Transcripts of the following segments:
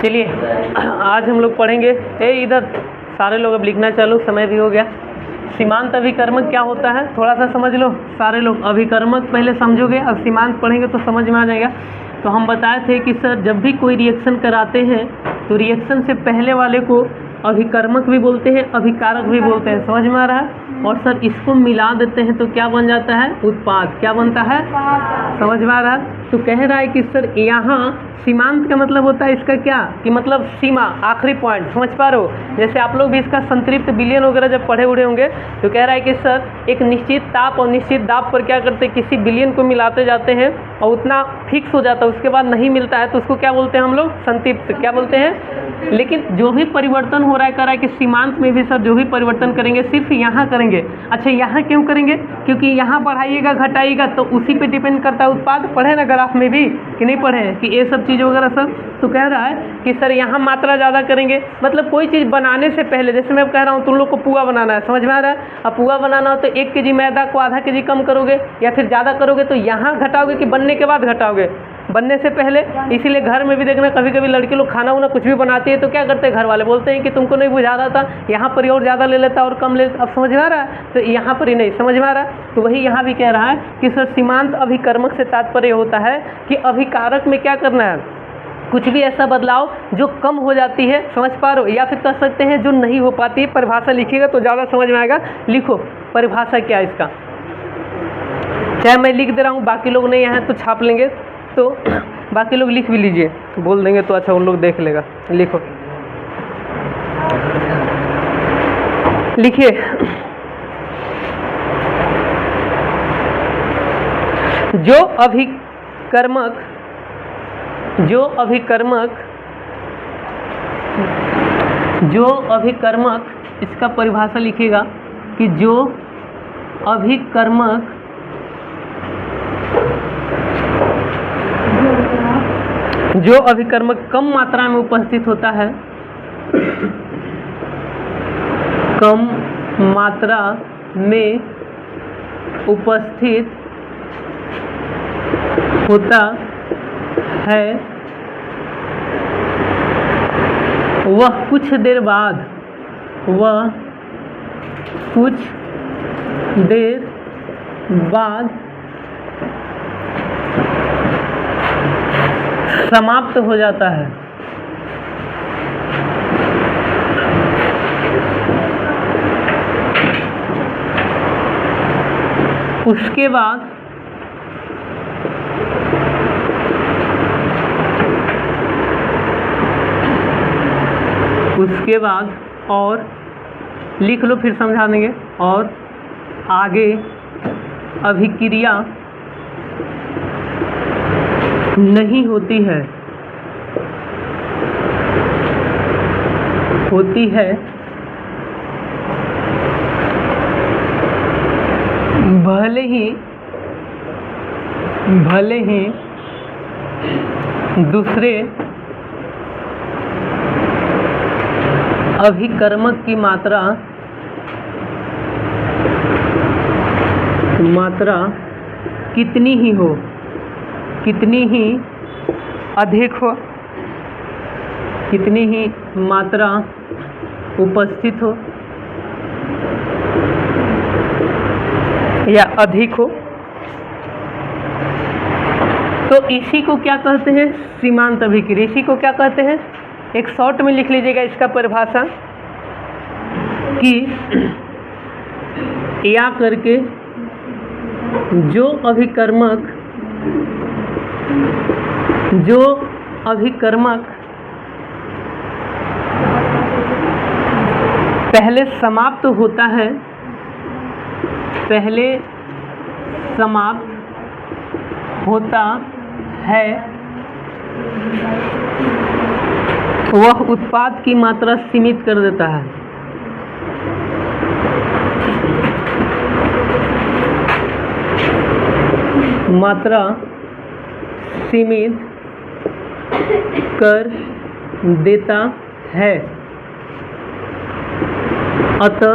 चलिए आज हम लोग पढ़ेंगे। इधर सारे लोग अब लिखना चालू, समय भी हो गया। सीमांत अभिकर्मक क्या होता है थोड़ा सा समझ लो सारे लोग। अभिकर्मक पहले समझोगे, अब सीमांत पढ़ेंगे तो समझ में आ जाएगा। तो हम बताए थे कि सर जब भी कोई रिएक्शन कराते हैं तो रिएक्शन से पहले वाले को अभिकर्मक भी बोलते हैं, अभिकारक भी बोलते हैं। समझ में आ रहा है? और सर इसको मिला देते हैं तो क्या बन जाता है? उत्पाद। क्या बनता है? समझ में आ रहा है? तो कह रहा है कि सर यहाँ सीमांत का मतलब होता है इसका क्या कि मतलब सीमा, आखिरी पॉइंट। समझ पा रहे हो? जैसे आप लोग भी इसका संतृप्त विलयन वगैरह जब पढ़े उड़े होंगे तो कह रहा है कि सर एक निश्चित ताप और निश्चित दाब पर क्या करते हैं, किसी विलयन को मिलाते जाते हैं और उतना फिक्स हो जाता है, उसके बाद नहीं मिलता है तो उसको क्या बोलते हैं हम लोग? संतृप्त। क्या बोलते हैं? लेकिन जो भी परिवर्तन हो रहा है, कह रहा है कि सीमांत में भी सर जो भी परिवर्तन करेंगे सिर्फ यहाँ करेंगे। अच्छा, यहाँ क्यों करेंगे? क्योंकि यहाँ बढ़ाइएगा घटाइएगा तो उसी पे डिपेंड करता है उत्पाद। पढ़े ना ग्राफ में भी कि नहीं पढ़े कि ये सब चीज़ वगैरह सब। तो कह रहा है कि सर यहाँ मात्रा ज़्यादा करेंगे, मतलब कोई चीज़ बनाने से पहले, जैसे मैं कह रहा हूँ तुम लोग को पुआ बनाना है, समझ में आ रहा है? अब पुआ बनाना हो तो 1 kg मैदा को आधा kg कम करोगे या फिर ज़्यादा करोगे, तो यहाँ घटाओगे कि बनने के बाद घटाओगे? बनने से पहले। इसीलिए घर में भी देखना कभी कभी लड़के लोग खाना वाना कुछ भी बनाती है तो क्या करते हैं, घर वाले बोलते हैं कि तुमको नहीं बुझा रहा था, यहाँ पर और ज़्यादा ले लेता और कम ले। अब समझ में आ रहा है? तो यहाँ पर ही नहीं समझ में आ रहा है। तो वही यहाँ भी कह रहा है कि सर सीमांत अभिकर्मक से तात्पर्य होता है कि अभिकारक में क्या करना है, कुछ भी ऐसा बदलाव जो कम हो जाती है। समझ पा रहे हो? या फिर कह सकते हैं जो नहीं हो पाती है। परिभाषा लिखिएगा तो ज़्यादा समझ में आएगा। लिखो परिभाषा क्या है इसका, चाहे मैं लिख दे रहा हूँ, बाकी लोग नहीं हैं तो छाप लेंगे, तो बाकी लोग लिख भी लीजिए, बोल देंगे तो अच्छा उन लोग देख लेगा। लिखो, लिखिए। जो अभिकर्मक इसका परिभाषा लिखिएगा कि जो अभिकर्मक कम मात्रा में उपस्थित होता है, कम मात्रा में उपस्थित होता है, वह कुछ देर बाद समाप्त हो जाता है। उसके बाद और लिख लो, फिर समझा देंगे। और आगे अभिक्रिया नहीं होती है, होती है भले ही दूसरे अभिकर्मक की मात्रा कितनी ही हो, कितनी ही अधिक हो, कितनी ही मात्रा उपस्थित हो या अधिक हो, तो इसी को क्या कहते हैं? सीमांत अभिक्रिया। इसी को क्या कहते हैं? एक शॉर्ट में लिख लीजिएगा इसका परिभाषा कि या करके जो अभिकर्मक पहले समाप्त होता है, वह उत्पाद की मात्रा सीमित कर देता है। मात्रा सीमित कर देता है। अतः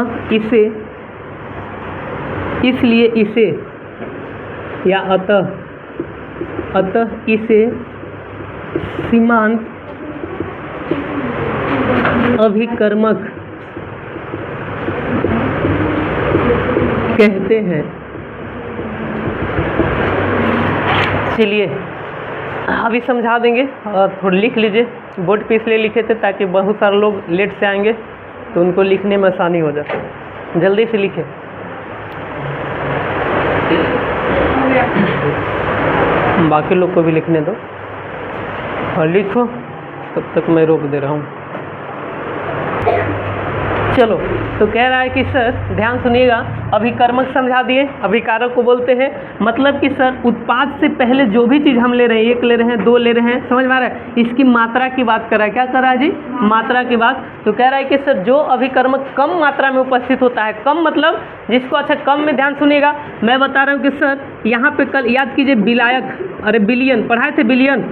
इसे सीमांत अभिकर्मक कहते हैं। चलिए अभी समझा देंगे और थोड़ा लिख लीजिए। बोर्ड पे इसलिए लिखे थे ताकि बहुत सारे लोग लेट से आएंगे तो उनको लिखने में आसानी हो जाए। जल्दी से लिखें। बाकी लोग को भी लिखने दो और लिखो, तब तक मैं रोक दे रहा हूँ। चलो, तो कह रहा है कि सर ध्यान सुनिएगा, अभिकर्मक समझा दिए, अभिकारक को बोलते हैं। मतलब कि सर उत्पाद से पहले जो भी चीज़ हम ले रहे हैं, 1 ले रहे हैं, 2 ले रहे हैं, समझ में आ रहा है, इसकी मात्रा की बात कर रहा है। क्या कर रहा है जी? मात्रा की बात। तो कह रहा है कि सर जो अभिकर्मक कम मात्रा में उपस्थित होता है, कम मतलब जिसको, अच्छा कम में ध्यान सुनिएगा, मैं बता रहा हूँ कि सर यहाँ पे कल याद कीजिए विलायक, अरे बिलियन पढ़ाए थे, बिलियन।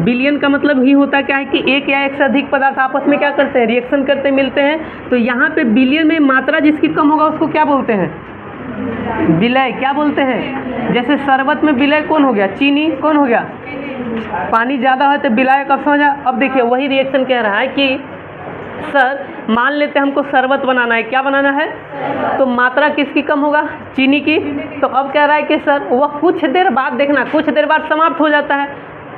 बिलियन का मतलब ही होता क्या है कि एक या एक से अधिक पदार्थ आपस में क्या करते हैं, रिएक्शन करते मिलते हैं। तो यहाँ पे बिलियन में मात्रा जिसकी कम होगा उसको क्या बोलते हैं? विलय। क्या बोलते हैं? जैसे शरबत में विलय कौन हो गया? चीनी। कौन हो गया? पानी ज़्यादा है तो विलय। कब समझा? अब देखिए वही रिएक्शन कह रहा है कि सर मान लेते हैं हमको शरबत बनाना है। क्या बनाना है? तो मात्रा किसकी कम होगा? चीनी की। तो अब कह रहा है कि सर वह कुछ देर बाद, देखना कुछ देर बाद समाप्त हो जाता है,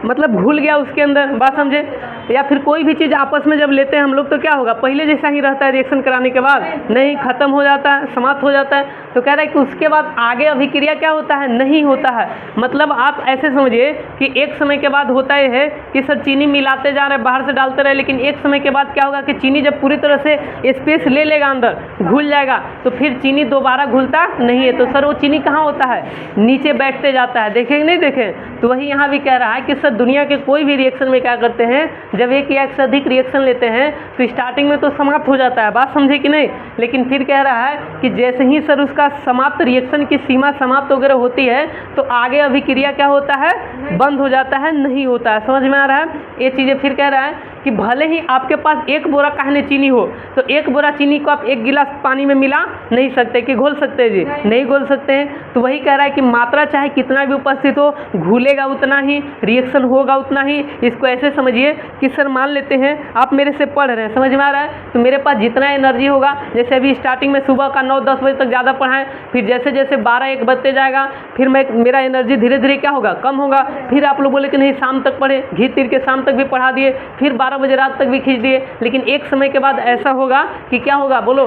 मतलब घुल गया उसके अंदर, बात समझे। या फिर कोई भी चीज़ आपस में जब लेते हैं हम लोग तो क्या होगा, पहले जैसा ही रहता है रिएक्शन कराने के बाद? नहीं, खत्म हो जाता है, समाप्त हो जाता है। तो कह रहा है कि उसके बाद आगे अभिक्रिया क्या होता है? नहीं होता है। मतलब आप ऐसे समझिए कि एक समय के बाद होता यह है कि सर चीनी मिलाते जा रहे, बाहर से डालते रहे, लेकिन एक समय के बाद क्या होगा कि चीनी जब पूरी तरह से स्पेस ले लेगा, अंदर घुल जाएगा, तो फिर चीनी दोबारा घुलता नहीं है। तो सर वो चीनी कहाँ होता है? नीचे बैठते जाता है। देखें नहीं देखें? तो वही यहाँ भी कह रहा है कि सर दुनिया के कोई भी रिएक्शन में क्या करते हैं, जब एक या एक से अधिक रिएक्शन लेते हैं तो स्टार्टिंग में तो समाप्त हो जाता है, बात समझे कि नहीं। लेकिन फिर कह रहा है कि जैसे ही सर उसका समाप्त, रिएक्शन की सीमा समाप्त वगैरह होती है तो आगे अभिक्रिया क्या होता है? बंद हो जाता है, नहीं होता है। समझ में आ रहा है? ये चीज़ें फिर कह रहा है कि भले ही आपके पास 1 बोरा कहने चीनी हो, तो 1 बोरा चीनी को आप 1 गिलास पानी में मिला नहीं सकते कि घोल सकते हैं जी? नहीं घोल सकते हैं। तो वही कह रहा है कि मात्रा चाहे कितना भी उपस्थित हो, घुलेगा उतना ही, रिएक्शन होगा उतना ही। इसको ऐसे समझिए कि सर मान लेते हैं आप मेरे से पढ़ रहे हैं, समझ में आ रहा है, तो मेरे पास जितना एनर्जी होगा, जैसे अभी स्टार्टिंग में सुबह का 9-10 बजे तक ज़्यादा पढ़ाएं, फिर जैसे जैसे 12-1 बजते जाएगा फिर मेरा एनर्जी धीरे धीरे क्या होगा? कम होगा। फिर आप लोग बोले कि नहीं शाम तक पढ़े, घी तीर के शाम तक भी पढ़ा दिए, फिर 12 बजे रात तक भी खींच दिए, लेकिन एक समय के बाद ऐसा होगा कि क्या होगा, बोलो,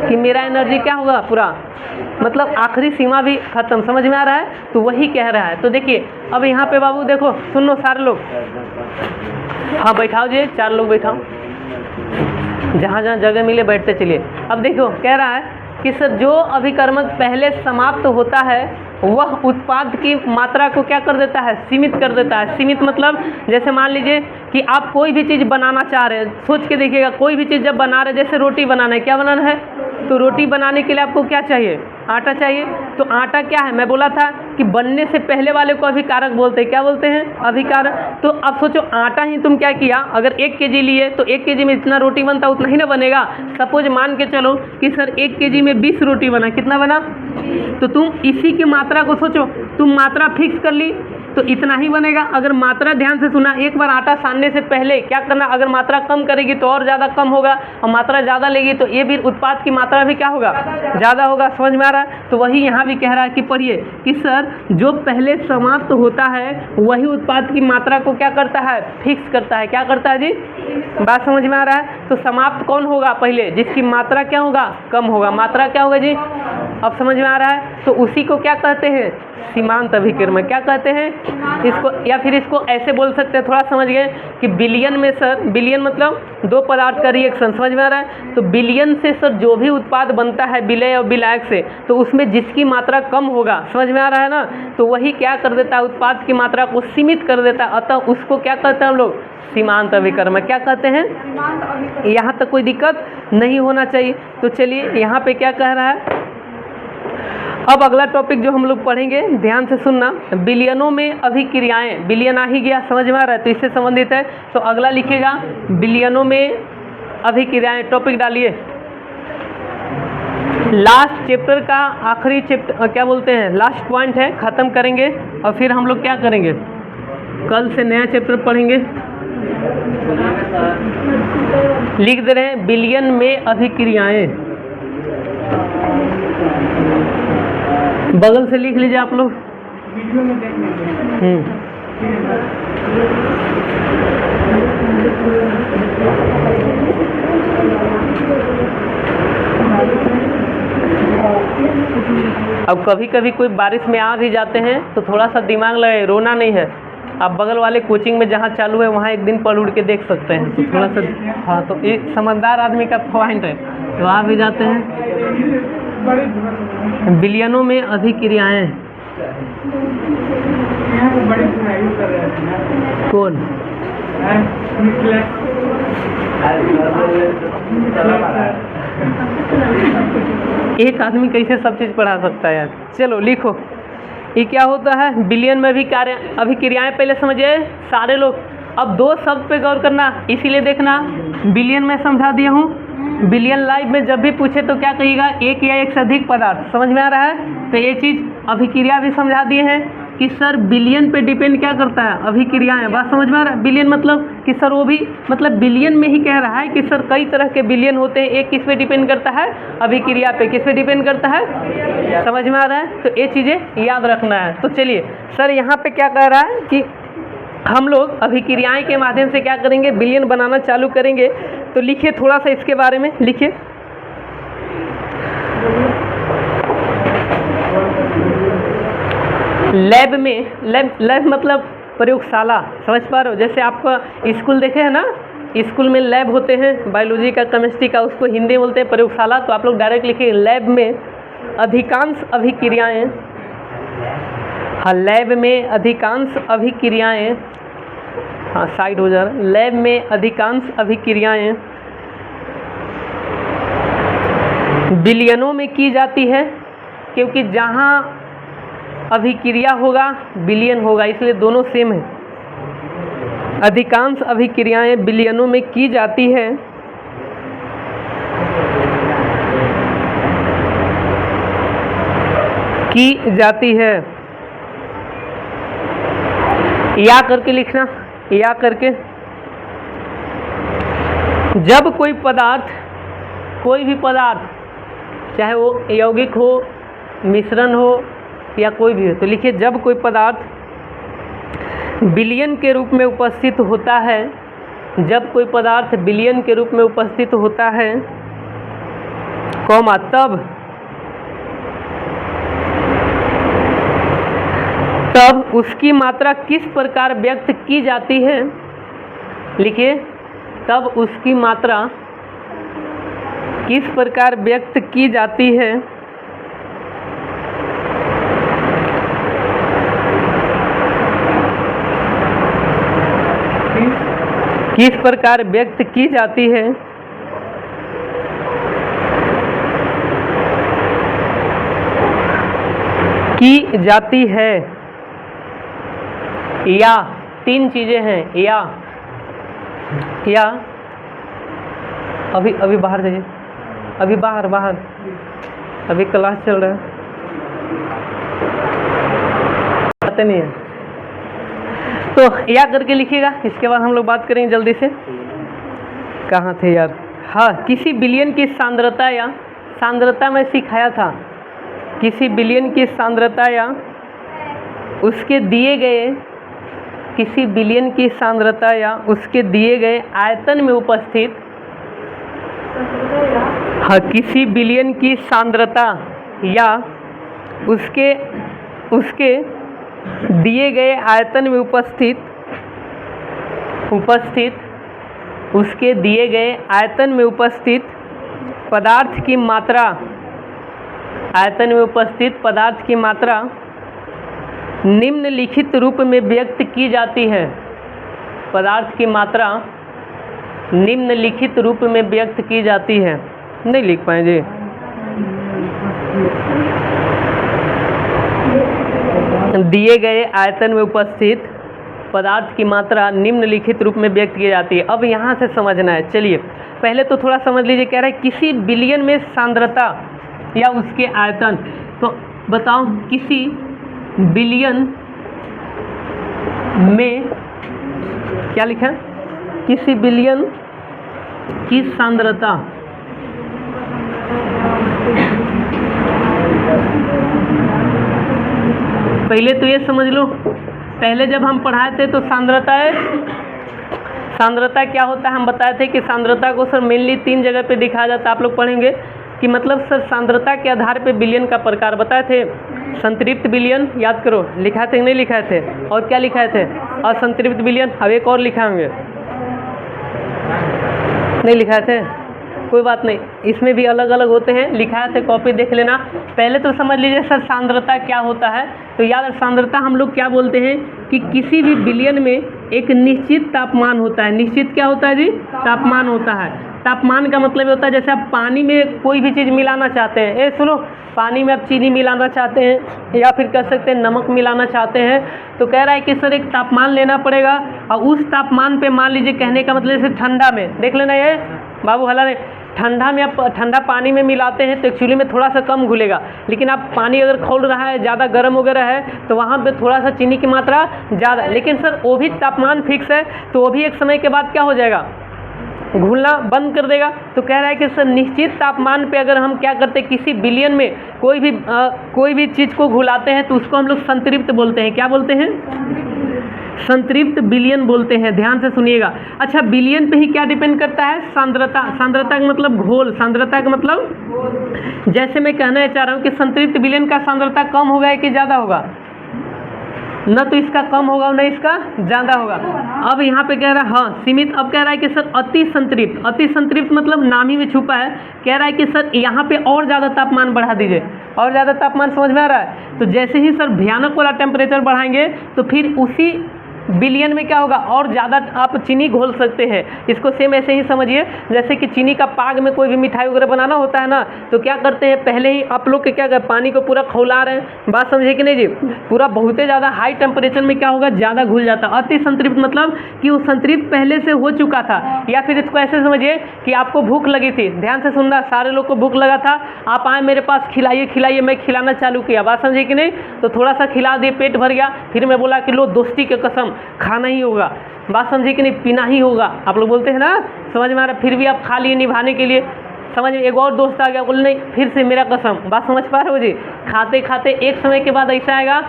कि मेरा एनर्जी क्या होगा? पूरा, मतलब आखिरी सीमा भी खत्म। समझ में आ रहा है? तो वही कह रहा है। तो देखिए अब यहाँ पे बाबू देखो, सुन लो सारे लोग, हाँ बैठाओ जी, 4 लोग बैठाओ, जहाँ जहाँ जगह मिले बैठते चलिए। अब देखो कह रहा है कि सर जो अभिकर्मक पहले समाप्त होता है वह उत्पाद की मात्रा को क्या कर देता है? सीमित कर देता है। सीमित मतलब जैसे मान लीजिए कि आप कोई भी चीज़ बनाना चाह रहे हैं, सोच के देखिएगा, कोई भी चीज़ जब बना रहे, जैसे रोटी बनाना है, क्या बनाना है? तो रोटी बनाने के लिए आपको क्या चाहिए? आटा चाहिए। तो आटा क्या है? मैं बोला था कि बनने से पहले वाले को अभिकारक बोलते हैं। क्या बोलते हैं? अभिकारक। तो अब सोचो आटा ही तुम क्या किया, अगर 1 kg लिए तो 1 kg में जितना रोटी बनता उतना ही ना बनेगा। सपोज मान के चलो कि सर 1 kg में 20 रोटी बना, कितना बना? तो तुम इसी की मात्रा को सोचो, तुम मात्रा फिक्स कर ली तो इतना ही बनेगा। अगर मात्रा ध्यान से सुना, एक बार आटा सानने से पहले क्या करना, अगर मात्रा कम करेगी तो और ज़्यादा कम होगा, और मात्रा ज़्यादा लेगी तो ये भी उत्पाद की मात्रा भी क्या होगा? ज़्यादा होगा। समझ में आ रहा है? तो वही यहाँ भी कह रहा है कि पढ़िए कि सर जो पहले समाप्त होता है वही उत्पाद की मात्रा को क्या करता है? फिक्स करता है। क्या करता है जी? बात समझ में आ रहा है? तो समाप्त कौन होगा पहले? जिसकी मात्रा क्या होगा? कम होगा। मात्रा क्या होगा जी? अब समझ में आ रहा है? तो उसी को क्या कहते हैं? सीमांत अभिकर्मक। क्या कहते हैं इसको? या फिर इसको ऐसे बोल सकते हैं, थोड़ा समझ गए कि बिलियन में सर, बिलियन मतलब 2 पदार्थ का रिएक्शन, समझ में आ रहा है? तो बिलियन से सर जो भी उत्पाद बनता है विलय और विलायक से, तो उसमें जिसकी मात्रा कम होगा, समझ में आ रहा है ना, तो वही क्या कर देता है? उत्पाद की मात्रा को सीमित कर देता है। अतः उसको क्या कहते हैं हम लोग? सीमांत अभिकर्मक। क्या कहते हैं? यहाँ तक कोई दिक्कत नहीं होना चाहिए। तो चलिए यहाँ पे क्या कह रहा है, अब अगला टॉपिक जो हम लोग पढ़ेंगे, ध्यान से सुनना, बिलियनों में अभिक्रियाएं। बिलियन आ ही गया, समझ में आ रहा है? तो इससे संबंधित है। तो अगला लिखिएगा बिलियनों में अभिक्रियाएं, टॉपिक डालिए। लास्ट चैप्टर का आखिरी चैप्टर, क्या बोलते हैं, लास्ट पॉइंट है, ख़त्म करेंगे और फिर हम लोग क्या करेंगे, कल से नया चैप्टर पढ़ेंगे। लिख दे रहे हैं बिलियन में अभिक्रियाएं। बगल से लिख लीजिए आप लोग। अब कभी कभी कोई बारिश में आ भी जाते हैं तो थोड़ा सा दिमाग लगे, रोना नहीं है। आप बगल वाले कोचिंग में जहाँ चालू है वहाँ एक दिन पढ़ उड़ के देख सकते हैं, तो थोड़ा सा हाँ, तो एक समझदार आदमी का पॉइंट है, तो आ भी जाते हैं। बिलियनों में अभिक्रियाएं। कौन? एक आदमी कैसे सब चीज़ पढ़ा सकता है यार। चलो लिखो, ये क्या होता है? बिलियन में भी कार्य अभिक्रियाएं पहले समझिए सारे लोग। अब दो शब्द पे गौर करना, इसीलिए देखना बिलियन में समझा दिया हूँ। बिलियन लाइव में जब भी पूछे तो क्या कहिएगा? एक या एक से अधिक पदार्थ। समझ में आ रहा है? तो ये चीज़ अभिक्रिया भी समझा दिए हैं कि सर बिलियन पे डिपेंड क्या करता है? अभिक्रियाएं। बात समझ में आ रहा है? बिलियन मतलब कि सर वो भी मतलब बिलियन में ही कह रहा है कि सर कई तरह के बिलियन होते हैं। एक किस पे डिपेंड करता है? अभिक्रिया पे। किस पे डिपेंड करता है? समझ में आ रहा है? तो ये चीज़ें याद रखना है। तो चलिए सर यहाँ पे क्या कह रहा है कि हम लोग अभिक्रियाएं के माध्यम से क्या करेंगे? बिलियन बनाना चालू करेंगे। तो लिखिए थोड़ा सा इसके बारे में लिखिए। लैब में, लैब मतलब प्रयोगशाला। समझ पा रहे हो? जैसे आपका स्कूल देखे हैं ना, स्कूल में लैब होते हैं, बायोलॉजी का, केमिस्ट्री का, उसको हिंदी में बोलते हैं प्रयोगशाला। तो आप लोग डायरेक्ट लिखिए लैब में अधिकांश अभिक्रियाएं। हाँ, लैब में अधिकांश अभिक्रियाएं। हाँ, साइड हो जा रहा है। लैब में अधिकांश अभिक्रियाएं बिलियनों में की जाती है, क्योंकि जहाँ अभिक्रिया होगा बिलियन होगा, इसलिए दोनों सेम है। अधिकांश अभिक्रियाएं बिलियनों में की जाती है। या करके लिखना, या करके। जब कोई पदार्थ, कोई भी पदार्थ, चाहे वो यौगिक हो, मिश्रण हो या कोई भी हो, तो लिखिए जब कोई पदार्थ बिलियन के रूप में उपस्थित होता है, जब कोई पदार्थ बिलियन के रूप में उपस्थित होता है, कॉमा, तब उसकी मात्रा किस प्रकार व्यक्त की जाती है? लिखिए तब उसकी मात्रा किस प्रकार व्यक्त की जाती है? किस प्रकार व्यक्त की जाती है? की जाती है। या तीन चीजें हैं। या अभी बाहर जाइए, अभी बाहर अभी क्लास चल रहा है, आते नहीं है। तो या करके लिखिएगा, इसके बाद हम लोग बात करेंगे जल्दी से। कहाँ थे यार? हाँ, किसी बिलियन की सांद्रता या सांद्रता में सिखाया था। किसी बिलियन की सांद्रता या उसके दिए गए, किसी बिलियन की सांद्रता या उसके दिए गए आयतन में उपस्थित, हाँ, किसी बिलियन की सांद्रता या उसके दिए गए आयतन में उपस्थित, उसके दिए गए आयतन में उपस्थित पदार्थ की मात्रा, आयतन में उपस्थित पदार्थ की मात्रा निम्नलिखित रूप में व्यक्त की जाती है। पदार्थ की मात्रा निम्नलिखित रूप में व्यक्त की जाती है। नहीं लिख पाए जी? दिए गए आयतन में उपस्थित पदार्थ की मात्रा निम्नलिखित रूप में व्यक्त की जाती है। अब यहाँ से समझना है। चलिए पहले तो थोड़ा समझ लीजिए, कह रहा है किसी बिलियन में सांद्रता या उसके आयतन। तो बताओ किसी बिलियन में क्या लिखा है? किसी विलयन की सांद्रता पहले तो ये समझ लो, पहले जब हम पढ़ाए थे तो सांद्रता क्या होता है हम बताए थे कि सांद्रता को सर मेनली 3 जगह पे दिखाया जाता है। आप लोग पढ़ेंगे कि मतलब सर सांद्रता के आधार पे विलयन का प्रकार बताए थे। संतृप्त विलयन याद करो, लिखा थे नहीं लिखाए थे, और क्या लिखाए थे, असंतृप्त विलयन। अब एक और लिखाएंगे, नहीं लिखाए थे, कोई बात नहीं, इसमें भी अलग अलग होते हैं, लिखाए थे, कॉपी देख लेना। पहले तो समझ लीजिए सर सांद्रता क्या होता है। तो याद, सांद्रता हम लोग क्या बोलते हैं कि किसी भी विलयन में एक निश्चित तापमान होता है। निश्चित क्या होता है जी, तापमान होता है। तापमान का मतलब होता है जैसे आप पानी में कोई भी चीज़ मिलाना चाहते हैं, सुनो, पानी में आप चीनी मिलाना चाहते हैं या फिर कह सकते हैं नमक मिलाना चाहते हैं, तो कह रहा है कि सर एक तापमान लेना पड़ेगा, और उस तापमान पे मान लीजिए, कहने का मतलब जैसे ठंडा में देख लेना, ये बाबू हला ने, ठंडा में आप ठंडा पानी में मिलाते हैं तो एक्चुअली में थोड़ा सा कम घुलेगा, लेकिन आप पानी अगर खौल रहा है, ज़्यादा गर्म वगैरह है, तो वहाँ पे थोड़ा सा चीनी की मात्रा ज़्यादा, लेकिन सर वो भी तापमान फिक्स है, तो वो भी एक समय के बाद क्या हो जाएगा, घुलना बंद कर देगा। तो कह रहा है कि सर निश्चित तापमान पे अगर हम क्या करते हैं, किसी विलयन में कोई भी चीज़ को घुलाते हैं तो उसको हम लोग संतृप्त बोलते हैं। क्या बोलते हैं, संतृप्त विलयन बोलते हैं। ध्यान से सुनिएगा। अच्छा, विलयन पे ही क्या डिपेंड करता है, सांद्रता। सांद्रता का मतलब घोल, सांद्रता का मतलब जैसे मैं कहना चाह रहा हूँ कि संतृप्त विलयन का सांद्रता कम होगा कि ज़्यादा होगा, न तो इसका कम होगा और न इसका ज़्यादा होगा। अब यहाँ पे कह रहा है हाँ सीमित। अब कह रहा है कि सर अति संतृप्त। अति संतृप्त मतलब नाम ही में छुपा है। कह रहा है कि सर यहाँ पे और ज़्यादा तापमान बढ़ा दीजिए, और ज़्यादा तापमान समझ में आ रहा है। तो जैसे ही सर भयानक वाला टेम्परेचर बढ़ाएंगे तो फिर उसी विलयन में क्या होगा, और ज़्यादा आप चीनी घोल सकते हैं। इसको सेम ऐसे ही समझिए, जैसे कि चीनी का पाग में कोई भी मिठाई वगैरह बनाना होता है ना, तो क्या करते हैं, पहले ही आप लोग के क्या कर, पानी को पूरा खौला रहे हैं, बात समझे कि नहीं जी, पूरा बहुत ही ज़्यादा हाई टेम्परेचर में क्या होगा, ज़्यादा घुल जाता है। अति संतृप्त मतलब कि वो संतृप्त पहले से हो चुका था। या फिर इसको ऐसे समझिए कि आपको भूख लगी थी, ध्यान से सुनना, सारे लोग को भूख लगा था, आप आए मेरे पास, खिलाइए खिलाइए, मैं खिलाना चालू किया, बात समझे कि नहीं, तो थोड़ा सा खिला दिए, पेट भर गया, फिर मैं बोला कि लो दोस्ती के कसम खाना ही होगा, बात समझे कि नहीं, पीना ही होगा, आप लोग बोलते हैं ना, समझ में आ रहा है, फिर भी आप खा लिए निभाने के लिए, समझ में। एक और दोस्त आ गया, बोले नहीं फिर से मेरा कसम, बात समझ पा रहे हो जी। खाते खाते एक समय के बाद ऐसा आएगा,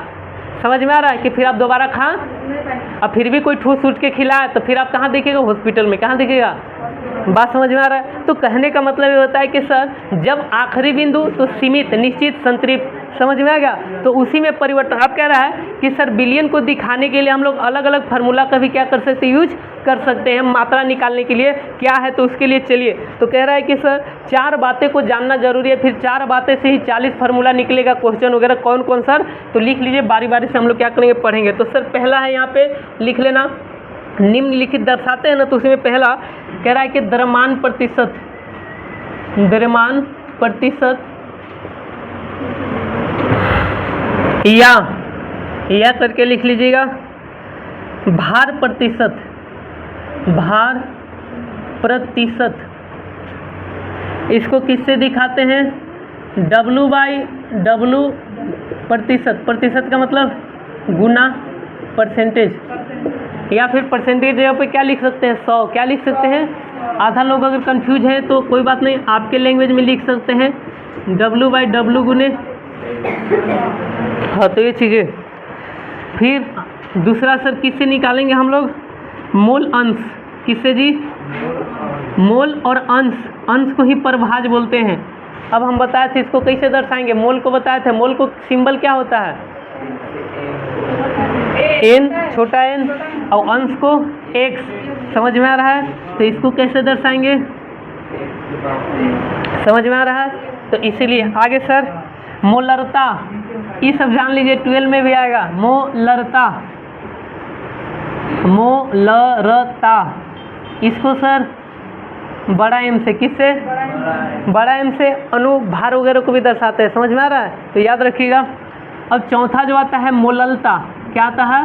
समझ में आ रहा है, कि फिर आप दोबारा खा, अब फिर भी कोई ठूस उठ के खिलाए तो फिर आप कहाँ दिखेगा, हॉस्पिटल में, कहाँ दिखेगा, बात समझ में आ रहा है। तो कहने का मतलब ये होता है कि सर जब आखिरी बिंदु तो सीमित, निश्चित, संतृप्त, समझ में आ गया, तो उसी में परिवर्तन। अब कह रहा है कि सर विलयन को दिखाने के लिए हम लोग अलग अलग फार्मूला का भी क्या कर सकते हैं, यूज कर सकते हैं, मात्रा निकालने के लिए क्या है, तो उसके लिए चलिए। तो कह रहा है कि सर 4 बातें को जानना जरूरी है, फिर 4 बातें से ही 40 फार्मूला निकलेगा, क्वेश्चन वगैरह कौन कौन सर, तो लिख लीजिए, बारी बारी से हम लोग क्या करेंगे, पढ़ेंगे। तो सर पहला है, यहाँ पे लिख लेना, निम्नलिखित दर्शाते हैं ना, तो उसमें पहला कह रहा है कि द्रव्यमान प्रतिशत, द्रव्यमान प्रतिशत या करके लिख लीजिएगा, भार प्रतिशत, भार प्रतिशत, इसको किससे दिखाते हैं, W/W प्रतिशत। प्रतिशत का मतलब गुना, परसेंटेज, या फिर परसेंटेज जगह पे क्या लिख सकते हैं, 100, क्या लिख सकते हैं। आधा लोग अगर कंफ्यूज है तो कोई बात नहीं, आपके लैंग्वेज में लिख सकते हैं W/W गुने, हाँ, तो ये चीज़ें। फिर दूसरा सर किससे निकालेंगे हम लोग, मोल अंश, किससे जी, मोल और अंश, अंश को ही परभाज बोलते हैं। अब हम बताए थे इसको कैसे दर्शाएंगे, मोल को बताए थे, मोल को सिंबल क्या होता है, n, छोटा n, और अंश को x, समझ में आ रहा है, तो इसको कैसे दर्शाएंगे, समझ में आ रहा है। तो इसीलिए आगे सर मोलरता, ये सब जान लीजिए, 12 में भी आएगा, मोलरता, मोलरता, इसको सर बड़ा एम से, किससे, बड़ा एम से अनुभार वगैरह को भी दर्शाते हैं, समझ में आ रहा है, तो याद रखिएगा। अब चौथा जो आता है मोललता, क्या आता है,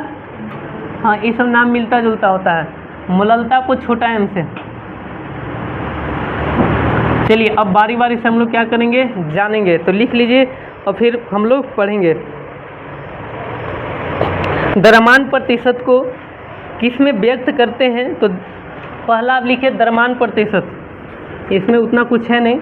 हाँ, ये सब नाम मिलता जुलता होता है, मोललता को छोटा एम से। चलिए अब बारी बारी से हम लोग क्या करेंगे, जानेंगे, तो लिख लीजिए और फिर हम लोग पढ़ेंगे। द्रव्यमान प्रतिशत को किस में व्यक्त करते हैं, तो पहला आप लिखिए द्रव्यमान प्रतिशत, इसमें उतना कुछ है नहीं।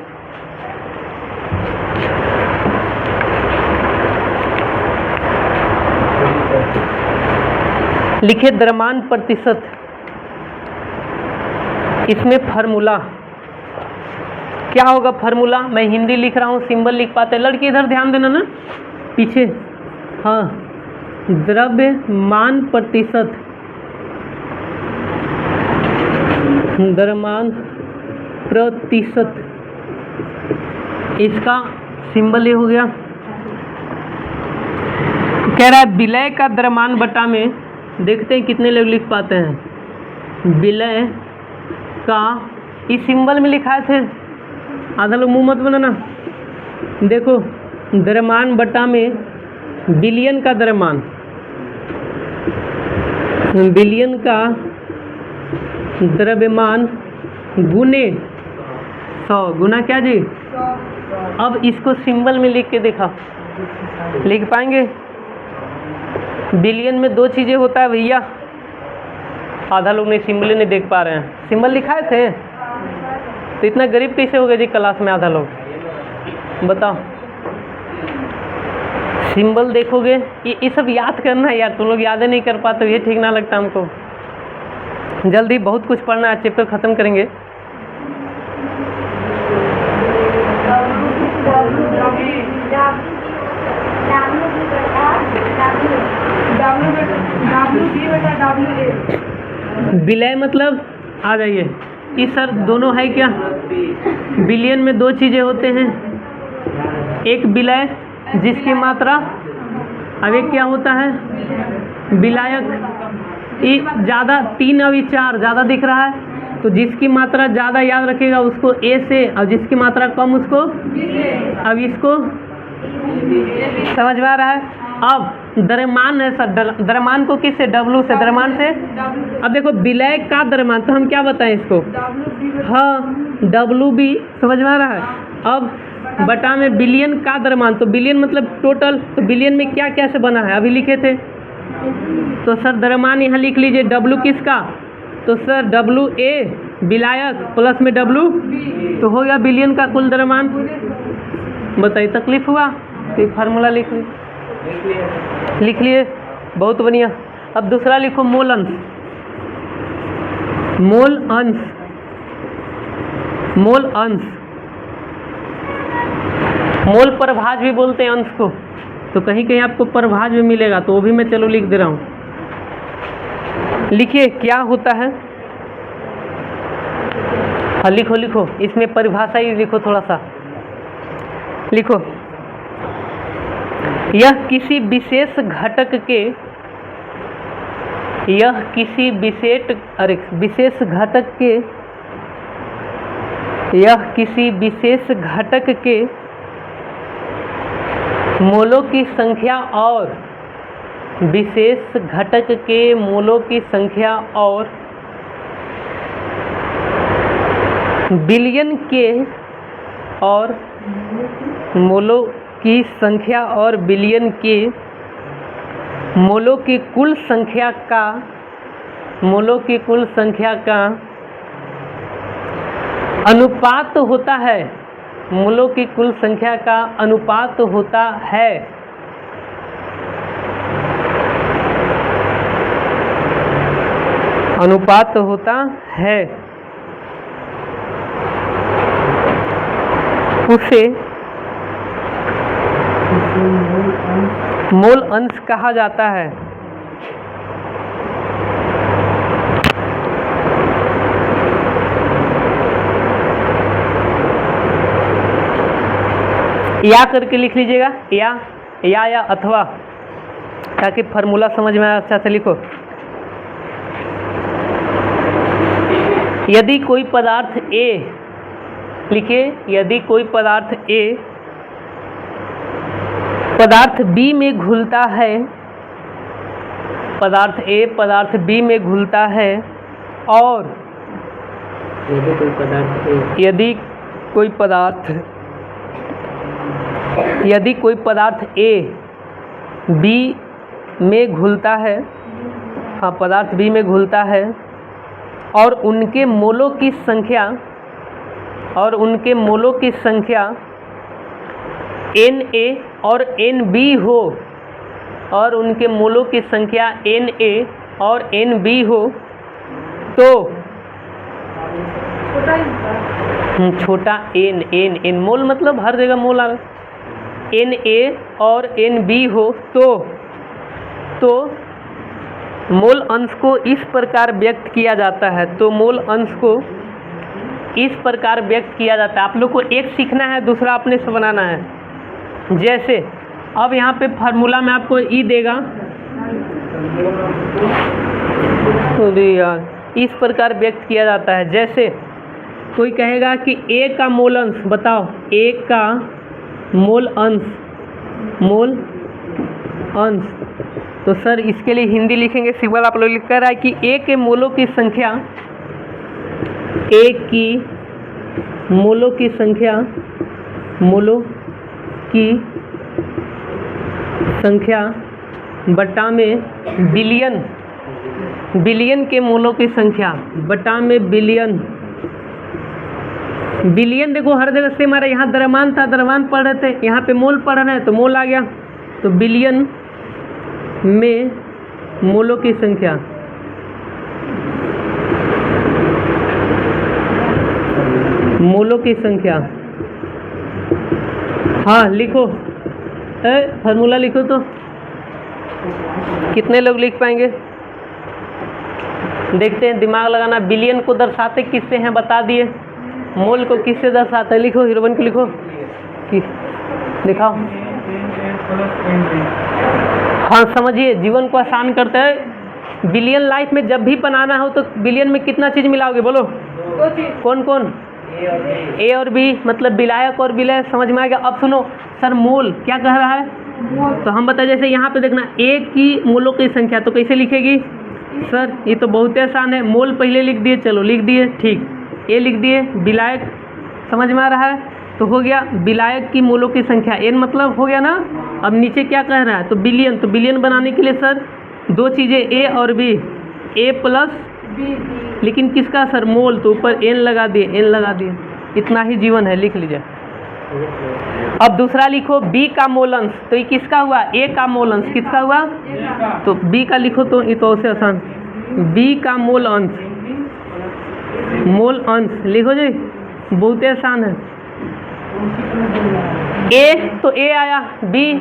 लिखिए द्रव्यमान प्रतिशत, इसमें फार्मूला क्या होगा? फार्मूला मैं हिंदी लिख रहा हूँ, सिंबल लिख पाते हैं। लड़की इधर ध्यान देना ना, पीछे। हाँ, द्रव्यमान प्रतिशत, द्रव्यमान प्रतिशत, इसका सिंबल ये हो गया। कह रहा है विलय का द्रव्यमान बटा में, देखते हैं कितने लोग लिख पाते हैं। विलय का, इस सिंबल में लिखा थे, आधा लोग मुंह मत बनाना। देखो द्रव्यमान बटा में बिलियन का द्रव्यमान, बिलियन का द्रव्यमान गुने 100, गुना क्या जी? अब इसको सिंबल में लिख के देखा, लिख पाएंगे? बिलियन में दो चीज़ें होता है भैया, आधा लोग नहीं सिंबल नहीं देख पा रहे हैं। सिंबल लिखाए थे तो इतना गरीब कैसे हो गए जी क्लास में आधा लोग? बताओ, सिंबल देखोगे, ये सब याद करना है यार। तुम लोग याद नहीं कर पाते, ये ठीक ना लगता हमको। जल्दी बहुत कुछ पढ़ना है, चैप्टर खत्म करेंगे। विलय मतलब, आ जाइए, इस सर दोनों है क्या? बिलियन में दो चीज़ें होते हैं, एक विलय जिसकी मात्रा, अब एक क्या होता है? विलायक। ये ज़्यादा 3 अभी 4 ज़्यादा दिख रहा है, तो जिसकी मात्रा ज़्यादा याद रखेगा उसको ए से, और जिसकी मात्रा कम उसको। अब इसको समझ में आ रहा है? अब द्रव्यमान है सर, द्रव्यमान को किससे? डब्लू से, द्रव्यमान से। अब देखो विलय का द्रव्यमान, तो हम क्या बताएं इसको? हाँ, डब्लू बी, समझ में आ रहा है? अब बटा में बिलियन का द्रव्यमान, तो बिलियन मतलब टोटल, तो बिलियन में क्या क्या से बना है अभी लिखे थे। तो सर द्रव्यमान यहाँ लिख लीजिए, डब्लू किसका? तो सर डब्लू ए विलायक प्लस में डब्लू, तो हो गया बिलियन का कुल द्रव्यमान। बताइए तकलीफ हुआ? तो फार्मूला लिख लिए, बहुत बढ़िया। अब दूसरा लिखो मोल अंश, मोल अंश, मोल अंश, मोल परभाज भी बोलते हैं अंश को, तो कहीं कहीं आपको परभाज भी मिलेगा, तो वो भी मैं चलो लिख दे रहा हूँ। लिखिए क्या होता है? हाँ लिखो लिखो, इसमें परिभाषा ही लिखो, थोड़ा सा लिखो। यह किसी विशेष घटक के, यह किसी विशेष घटक के, यह किसी विशेष घटक के मोलों की संख्या और, विशेष घटक के मोलों की संख्या और बिलियन के, और मोलों की संख्या और बिलियन के मोलों की कुल संख्या का, मोलों की कुल संख्या का अनुपात होता है, मोलों की कुल संख्या का अनुपात होता है। अनुपात होता है, उसे मोल अंश कहा जाता है। या करके लिख लीजिएगा, या अथवा, ताकि फार्मूला समझ में आए। अच्छा से लिखो। यदि कोई पदार्थ A, लिखिए, यदि कोई पदार्थ A पदार्थ B में घुलता है, पदार्थ A पदार्थ B में घुलता है, और यदि कोई पदार्थ A B में घुलता है, हाँ पदार्थ B में घुलता है और उनके मोलों की संख्या Na और Nb हो, और उनके मोलों की संख्या Na और Nb हो, तो छोटा n मोल मतलब हर जगह मोल आ रहा। Na और Nb हो तो मोल अंश को इस प्रकार व्यक्त किया जाता है। तो मोल अंश को इस प्रकार व्यक्त किया जाता है। आप लोग को एक सीखना है, दूसरा अपने से बनाना है। जैसे अब यहाँ पे फार्मूला में आपको ई देगा, इस प्रकार व्यक्त किया जाता है। जैसे कोई कहेगा कि ए का मोल अंश बताओ, ए का मोल अंश, तो सर इसके लिए हिंदी लिखेंगे सिंपल। आप लोग लिख कर रहा है कि ए के मोलों की संख्या, मोलों की संख्या बटा में बिलियन के मोलों की संख्या बटा में बिलियन देखो हर जगह से हमारा यहाँ द्रव्यमान था, द्रव्यमान पढ़ रहे थे, यहाँ पे मोल पढ़ रहे हैं तो मोल आ गया। तो बिलियन में मोलों की संख्या, हाँ लिखो, फार्मूला लिखो। तो कितने लोग लिख पाएंगे? देखते हैं, दिमाग लगाना। बिलियन को दर्शाते किससे हैं बता दिए, मोल को किससे दर्शाते हैं? लिखो, हीरोइन को लिखो कि दिखाओ। हाँ समझिए, जीवन को आसान करते हैं। बिलियन लाइफ में जब भी बनाना हो तो बिलियन में कितना चीज़ मिलाओगे बोलो? कौन कौन? ए और बी, मतलब विलायक और विलय, समझ में आएगा। अब सुनो सर, मोल क्या कह रहा है? तो हम बताए, जैसे यहाँ पे देखना ए की मोलों की संख्या, तो कैसे लिखेगी सर? ये तो बहुत आसान है, मोल पहले लिख दिए, चलो लिख दिए, ठीक। ए लिख दिए, विलायक, समझ में आ रहा है? तो हो गया विलायक की मोलों की संख्या, एन मतलब हो गया ना। अब नीचे क्या कह रहा है? तो बिलियन, तो बिलियन बनाने के लिए सर दो चीज़ें ए और बी, ए प्लस बी, लेकिन किसका सर? मोल, तो ऊपर एन लगा दिए, इतना ही जीवन है, लिख लीजिए। अब दूसरा लिखो बी का मोल अंश, तो ये किसका हुआ? ए का मोल अंश, किसका हुआ? तो बी का लिखो, तो ये तो उससे आसान, बी का मोल अंश लिखो जी, बहुत आसान है। ए तो ए आया, बी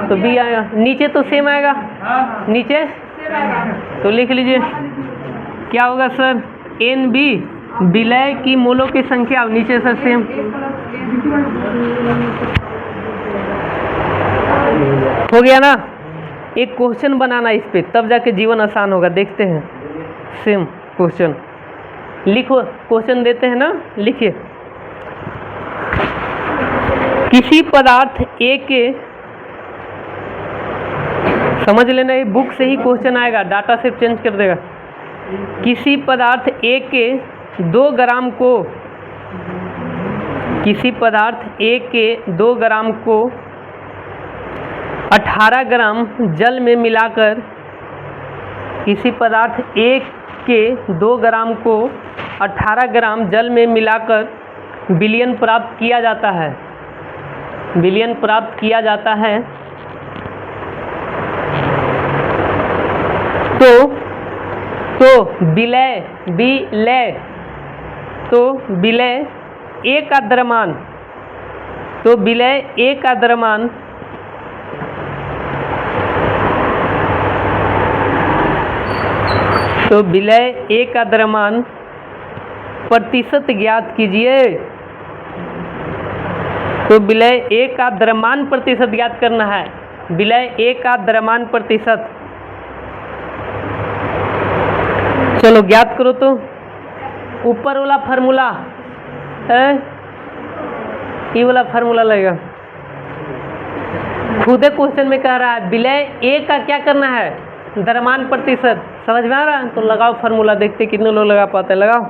तो बी आया, नीचे तो सेम आएगा, नीचे तो लिख लीजिए क्या होगा सर? एन बी, विलय की मोलों की संख्या, नीचे सर सेम। हो गया ना? एक क्वेश्चन बनाना इस पे, तब जाके जीवन आसान होगा। देखते हैं सेम क्वेश्चन, लिखो, क्वेश्चन देते हैं ना, लिखिए। किसी पदार्थ ए के, समझ लेना ये बुक से ही क्वेश्चन आएगा, डाटा सिर्फ चेंज कर देगा। किसी पदार्थ ए के 2 ग्राम को, किसी पदार्थ ए के 2 ग्राम को 18 ग्राम जल में मिलाकर, किसी पदार्थ ए के 2 ग्राम को 18 ग्राम जल में मिलाकर विलयन प्राप्त किया जाता है, विलयन प्राप्त किया जाता है। तो विलय, तो विलय ए का द्रव्यमान, तो विलय ए का द्रव्यमान तो विलय ए का द्रव्यमान प्रतिशत ज्ञात कीजिए। तो विलय ए का द्रव्यमान प्रतिशत ज्ञात करना है, विलय ए का द्रव्यमान प्रतिशत। चलो ज्ञात करो। तो ऊपर वाला फार्मूला है, ये वाला फार्मूला लगेगा। खुदे क्वेश्चन में कह रहा है विलय ए का क्या करना है? द्रव्यमान प्रतिशत। समझ में आ रहा है? तो लगाओ फार्मूला, देखते कितने लोग लगा पाते हैं। लगाओ।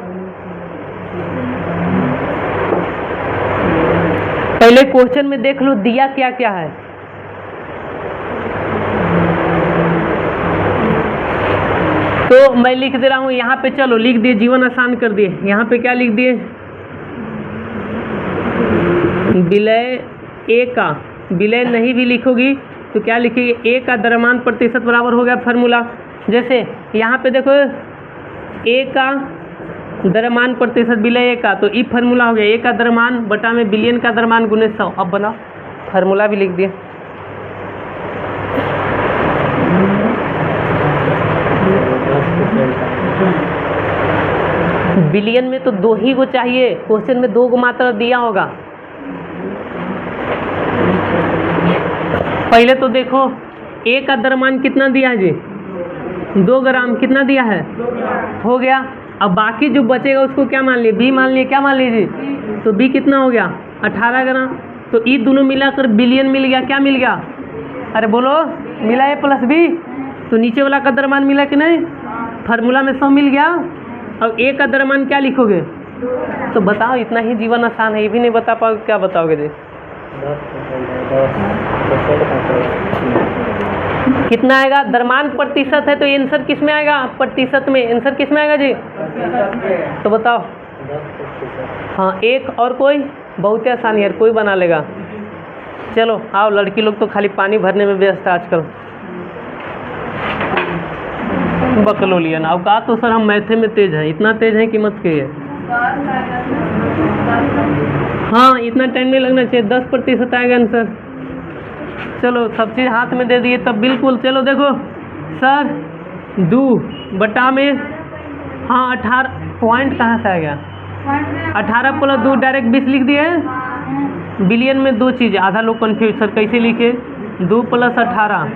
पहले क्वेश्चन में देख लो दिया क्या क्या है। तो मैं लिख दे रहा हूँ यहाँ पे, चलो लिख दिए, जीवन आसान कर दिए। यहाँ पे क्या लिख दिए, विलय ए का, विलय नहीं भी लिखोगी तो क्या लिखिए, ए का द्रव्यमान प्रतिशत बराबर हो गया फार्मूला। जैसे यहाँ पे देखो ए का द्रव्यमान प्रतिशत विलय ए का, तो ई फार्मूला हो गया, ए का द्रव्यमान बटा में बिलियन का द्रव्यमान गुने 100। अब बनाओ, फार्मूला भी लिख दिए। बिलियन में तो 2 ही को चाहिए, क्वेश्चन में 2 को मात्रा दिया होगा। पहले तो देखो ए का द्रव्यमान कितना दिया है जी, 2 ग्राम, कितना दिया है, हो गया। अब बाकी जो बचेगा उसको क्या मान लिए, बी मान लिए, क्या मान लीजिए, तो बी कितना हो गया, 18 ग्राम। तो ये दोनों मिलाकर बिलियन मिल गया, क्या मिल गया, अरे बोलो, मिला ए प्लस बी, तो नीचे वाला का द्रव्यमान मिला कि नहीं, फार्मूला में 100 मिल गया। अब ए का द्रव्यमान क्या लिखोगे, तो बताओ, इतना ही जीवन आसान है, ये भी नहीं बता पाओगे, क्या बताओगे जी, कितना आएगा, द्रव्यमान प्रतिशत है तो आंसर किस में आएगा, प्रतिशत में, आंसर किस में आएगा जी, तो बताओ। हाँ, एक और कोई, बहुत ही आसान यार, कोई बना लेगा। चलो आओ, लड़की लोग तो खाली पानी भरने में व्यस्त है आजकल, बकलो लिया ना। अब कहा तो सर हम मैथे में तेज हैं, इतना तेज है कि मत कहिए। हाँ, इतना टाइम नहीं लगना चाहिए, 10% आएगा आंसर। चलो सब चीज़ हाथ में दे दिए तब बिल्कुल। चलो देखो सर, 2 बटा में, हाँ 18 पॉइंट कहाँ से आ गया, 18 + 2 डायरेक्ट 20 लिख दिए। बिलियन में 2 चीज़, आधा लोग कन्फ्यूज, सर कैसे लिखे, 2 + 18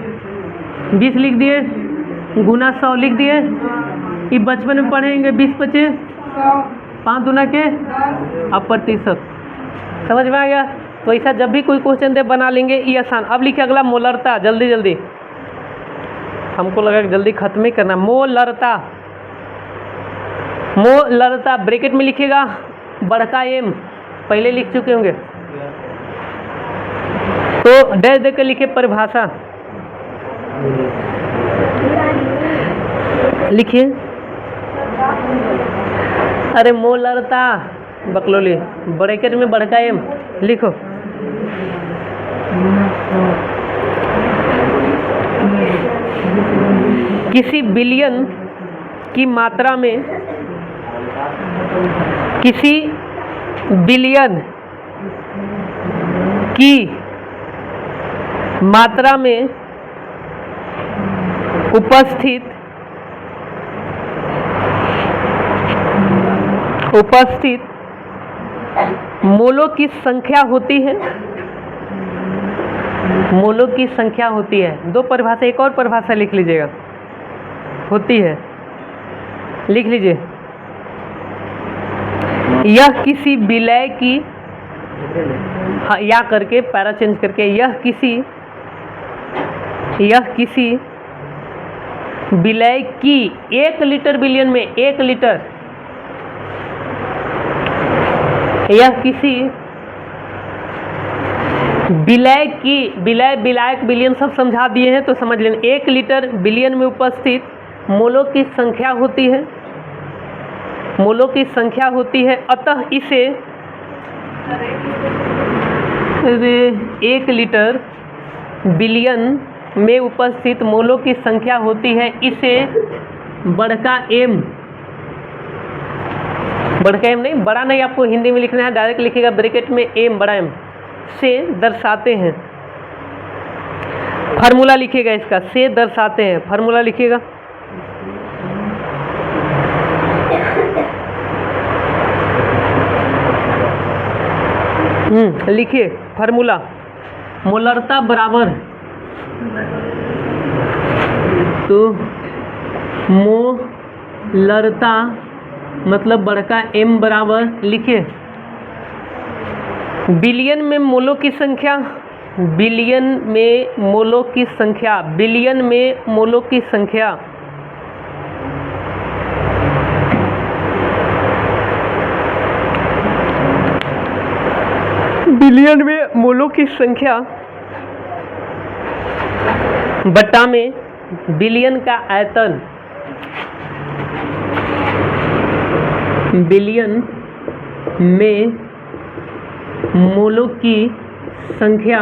20 लिख दिए, गुना 100 लिख दिए। ये बचपन में पढ़ेंगे, 20 × 5 5 दूना के, अब प्रतिशत, समझ में आ गया। तो ऐसा जब भी कोई क्वेश्चन दे बना लेंगे, ये आसान। अब लिखिए अगला, मोलरता, जल्दी जल्दी, हमको लगा कि जल्दी खत्म ही करना। मोलरता, मोलरता ब्रैकेट में लिखिएगा, बड़का एम, पहले लिख चुके होंगे, तो डैश देकर लिखे परिभाषा, लिखिए। अरे मोलरता, बकलोली, ब्रैकेट में बड़का एम लिखो। किसी बिलियन की मात्रा में, किसी बिलियन की मात्रा में उपस्थित मोलों की संख्या होती है, मोलों की संख्या होती है। 2 परिभाषा, एक और परिभाषा लिख लीजिएगा, होती है, लिख लीजिए। यह किसी विलय की, हाँ या करके पैरा चेंज करके, यह किसी विलय की 1 लीटर बिलियन में, 1 लीटर, यह किसी विलय की, विलय विलायक बिलियन सब समझा दिए हैं तो समझ लेना। 1 लीटर बिलियन में उपस्थित मोलों की संख्या होती है, मोलों की संख्या होती है, अतः इसे 1 लीटर बिलियन में उपस्थित मोलों की संख्या होती है, इसे बड़का एम, बड़का एम नहीं, बड़ा नहीं, आपको हिंदी में लिखना है, डायरेक्ट लिखिएगा ब्रैकेट में एम, बड़ा एम से दर्शाते हैं। फार्मूला लिखिएगा इसका, से दर्शाते हैं, फार्मूला लिखिएगा। लिखिए फार्मूला, मोलरता बराबर, तो मोलरता मतलब बड़का एम बराबर, लिखिए बिलियन में मोलों की संख्या, बिलियन में मोलों की संख्या, बिलियन में मोलों की संख्या, बिलियन में मोलों की संख्या बटा में बिलियन का आयतन, बिलियन में मोलों की संख्या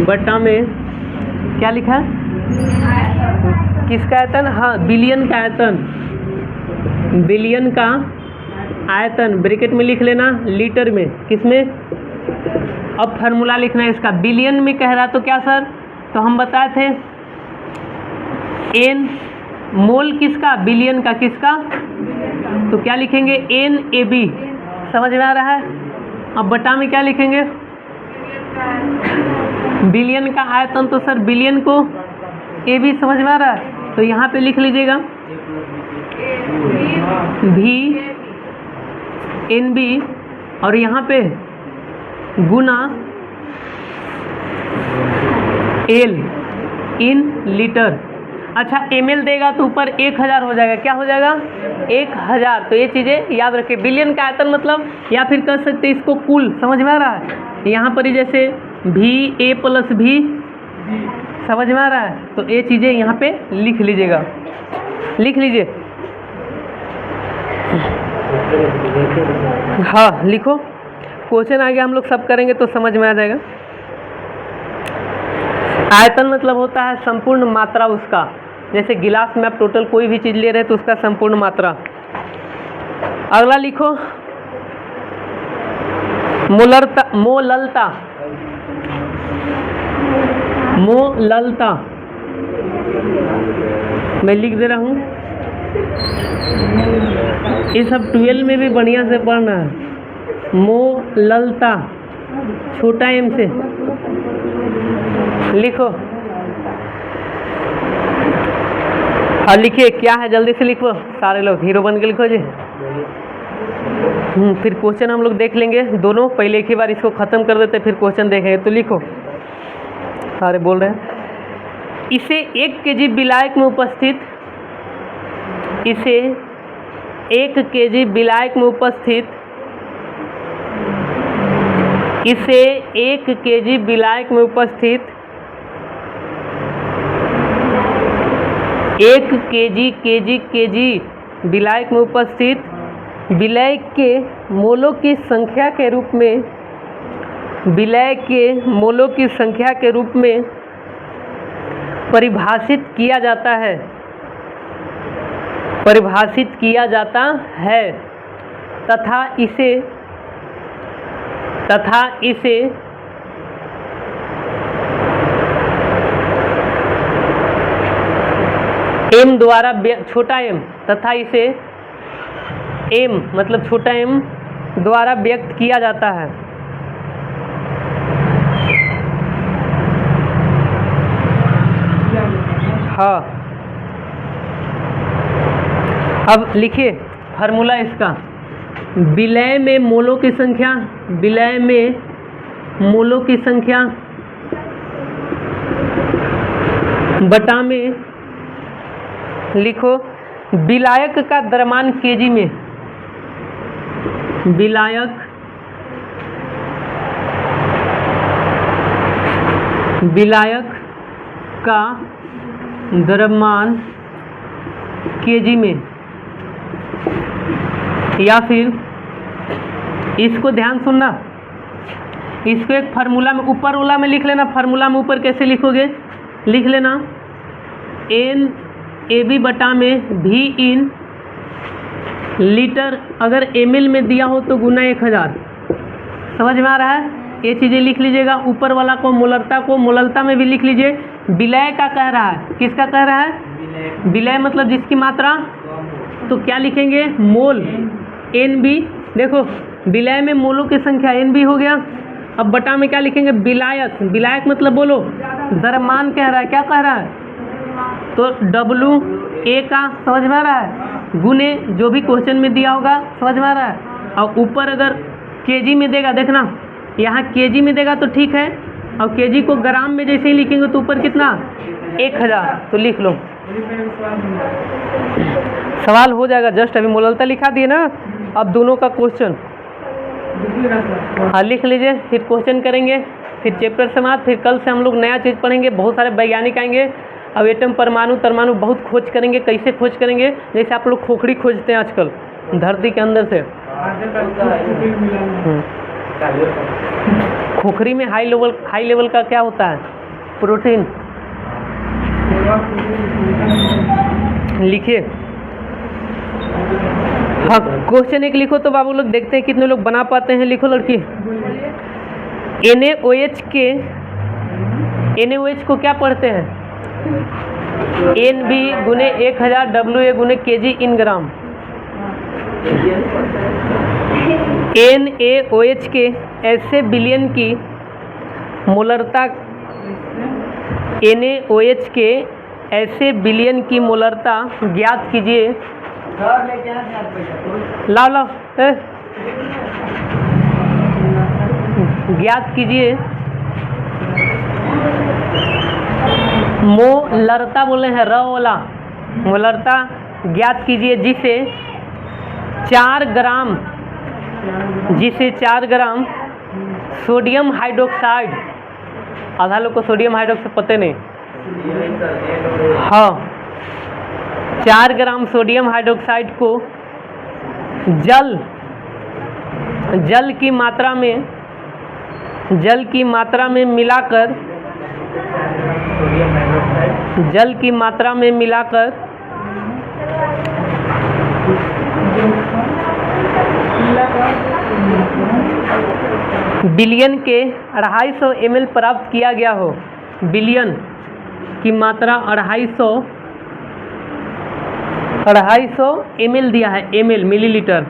बटा में क्या लिखा है, किसका आयतन, हाँ बिलियन का आयतन, बिलियन का आयतन ब्रैकेट में लिख लेना लीटर में, किसमें, अब फार्मूला लिखना है इसका। बिलियन में कह रहा तो क्या सर, तो हम बताए थे एन, मोल किसका, बिलियन का, किसका, तो क्या लिखेंगे एन ए बी, समझ में आ रहा है। अब बटा में क्या लिखेंगे, बिलियन का आयतन, तो सर बिलियन को ए बी, समझ में आ रहा है, तो यहाँ पे लिख लीजिएगा भी एन बी, और यहाँ पे गुना एल इन लीटर। अच्छा ml देगा तो ऊपर 1000 हो जाएगा, क्या हो जाएगा 1000। तो ये चीज़ें याद रखें। बिलियन का आयतन मतलब, या फिर कह सकते हैं इसको कुल, समझ में आ रहा है। यहाँ पर ही जैसे भी ए प्लस भी, समझ में आ रहा है, तो ये चीज़ें यहाँ पे लिख लीजिएगा, लिख लीजिए, हाँ लिखो। क्वेश्चन आगे हम लोग सब करेंगे तो समझ में आ जाएगा। आयतन मतलब होता है संपूर्ण मात्रा उसका, जैसे गिलास में आप टोटल कोई भी चीज़ ले रहे हैं तो उसका संपूर्ण मात्रा। अगला लिखो मोलरता, मोललता, मोललता, मैं लिख दे रहा हूँ, ये सब 12 में भी बढ़िया से पढ़ना है। मोललता, छोटा एम से लिखो, हाँ लिखिए क्या है, जल्दी से लिखो, सारे लोग हीरो बन के लिखो जी। फिर क्वेश्चन हम लोग देख लेंगे दोनों, पहले एक ही बार इसको ख़त्म कर देते फिर क्वेश्चन देखेंगे। तो लिखो, सारे बोल रहे हैं, इसे 1 kg विलायक में उपस्थित, इसे 1 kg विलायक में उपस्थित, इसे 1 kg विलायक में उपस्थित 1 kg विलायक में उपस्थित विलय के मोलों की संख्या के रूप में, विलय के मोलों की संख्या के रूप में परिभाषित किया जाता है, परिभाषित किया जाता है, तथा इसे एम द्वारा, छोटा एम, तथा इसे एम मतलब छोटा एम द्वारा व्यक्त किया जाता है। हाँ, अब लिखिए फार्मूला इसका, विलय में मोलों की संख्या, विलय में मोलों की संख्या बटा में लिखो विलायक का द्रव्यमान केजी में, विलायक का द्रव्यमान केजी में, या फिर इसको ध्यान सुनना, इसको एक फार्मूला में ऊपर वाला में लिख लेना। फार्मूला में ऊपर कैसे लिखोगे, लिख लेना एन ए बी बटा में भी इन लीटर, अगर ml में दिया हो तो गुना 1000, समझ में आ रहा है। ये चीज़ें लिख लीजिएगा। ऊपर वाला को मोलरता को मोललता में भी लिख लीजिए। विलय का कह रहा है, किसका कह रहा है, विलय मतलब जिसकी मात्रा, तो क्या लिखेंगे मोल, एन बी। देखो विलय में मोलों की संख्या एन बी हो गया। अब बटा में क्या लिखेंगे, विलायक, विलायक मतलब बोलो द्रव्यमान कह रहा है, क्या कह रहा है, तो डब्लू ए का, समझ में आ रहा है, गुने जो भी क्वेश्चन में दिया होगा, समझ में आ रहा है। और ऊपर अगर केजी में देगा, देखना यहाँ केजी में देगा तो ठीक है, और केजी को ग्राम में जैसे ही लिखेंगे तो ऊपर कितना 1000, तो लिख लो, सवाल हो जाएगा। जस्ट अभी मोललता लिखा दिए ना, अब दोनों का क्वेश्चन हाँ लिख लीजिए, फिर क्वेश्चन करेंगे, फिर चैप्टर समाप्त। फिर कल से हम लोग नया चीज़ पढ़ेंगे, बहुत सारे वैज्ञानिक आएंगे। अब एटम, परमाणु, तरमाणु बहुत खोज करेंगे। कैसे खोज करेंगे, जैसे आप लोग खोखड़ी खोजते हैं आजकल, धरती के अंदर से। खोखरी में हाई लेवल का क्या होता है? प्रोटीन। लिखिए। हाँ, क्वेश्चन एक लिखो तो बाबू लोग, देखते हैं कितने लोग बना पाते हैं। लिखो लड़की। NaOH को क्या पढ़ते हैं? NB गुने 1000 WA गुने kg इन ग्राम। NaOH के ऐसे विलयन की मोलरता, NaOH के ऐसे विलयन की मोलरता ज्ञात कीजिए। लाओ ज्ञात कीजिए। मोलरता बोले हैं, र वाला मोलरता ज्ञात कीजिए जिसे 4 ग्राम सोडियम हाइड्रोक्साइड, आधा लोग को सोडियम हाइड्रोक्साइड पता नहीं। हाँ, 4 ग्राम सोडियम हाइड्रोक्साइड को जल की मात्रा में मिलाकर बिलियन के 250 ml प्राप्त किया गया हो। बिलियन की मात्रा 250 ml दिया है, ml मिलीलीटर,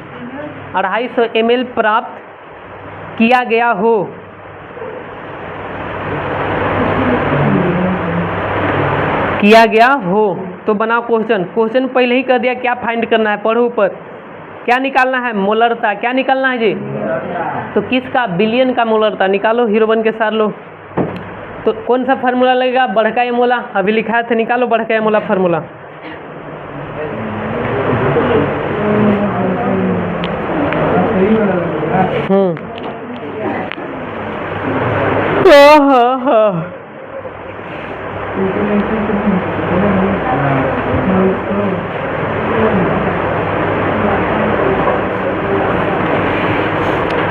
250 ml प्राप्त किया गया हो। तो बनाओ क्वेश्चन पहले ही कर दिया। क्या फाइंड करना है? पढ़ो ऊपर। क्या निकालना है? मोलरता। क्या निकालना है जी? तो किसका? बिलियन का मोलरता निकालो। हीरो बन के सार लो। तो कौन सा फार्मूला लगेगा? बढ़का एमोला। अभी लिखा थे, निकालो बढ़का एमोला फार्मूला।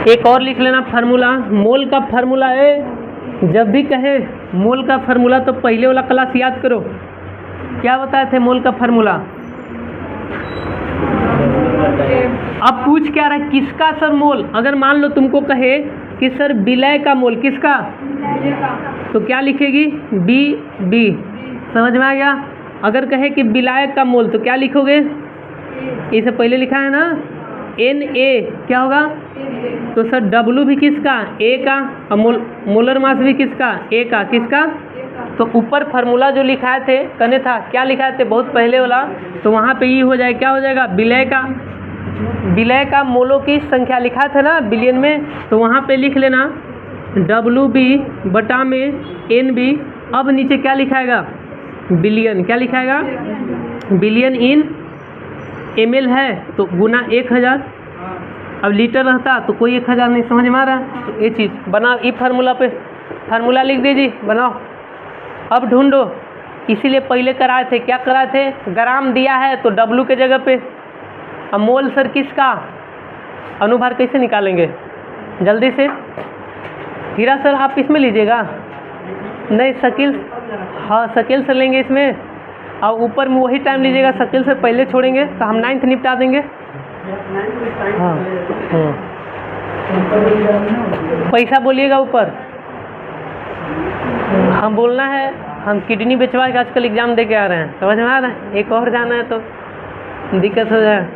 एक और लिख लेना फार्मूला। मोल का फार्मूला है, जब भी कहे मोल का फार्मूला तो पहले वाला क्लास याद करो। क्या बताए थे मोल का फार्मूला? अब पूछ क्या रहा है? किसका सर मोल? अगर मान लो तुमको कहे कि सर विलय का मोल, किसका? तो क्या लिखेगी? बी। समझ में आ गया? अगर कहे कि विलायक का मोल तो क्या लिखोगे? इसे पहले लिखा है ना, Na। क्या होगा? तो सर W भी किसका? A का। और मोलर मास भी किसका? A का। किसका? तो ऊपर फार्मूला जो लिखाए थे, कहने था क्या लिखाए थे बहुत पहले वाला, तो वहाँ पे ये हो जाए, क्या हो जाएगा? विलय का मोलों की संख्या लिखा था ना बिलियन में, तो वहाँ पे लिख लेना WB बटा में NB। अब नीचे क्या लिखाएगा? बिलियन। क्या लिखाएगा? बिलियन इन ml है तो गुना 1000। अब लीटर रहता तो कोई 1000 नहीं। समझ में आ रहा? तो ये चीज़ बनाओ। ई फार्मूला पे फार्मूला लिख दीजिए, बनाओ। अब ढूंढो। इसीलिए पहले कराए थे, क्या कराए थे? ग्राम दिया है तो W के जगह पे। अब मोल सर किसका? अनुभार कैसे निकालेंगे? जल्दी से। हीरा सर आप इसमें लीजिएगा? नहीं, शकील। हाँ, शकील से लेंगे इसमें। और ऊपर में वही टाइम लीजिएगा, शकील से पहले छोड़ेंगे तो हम 9th निपटा देंगे। हाँ। पैसा बोलिएगा ऊपर। हम बोलना है, हम किडनी बेचवा के आजकल एग्जाम दे के आ रहे हैं। समझ में आ रहा है? एक और जाना है तो दिक्कत हो जाए।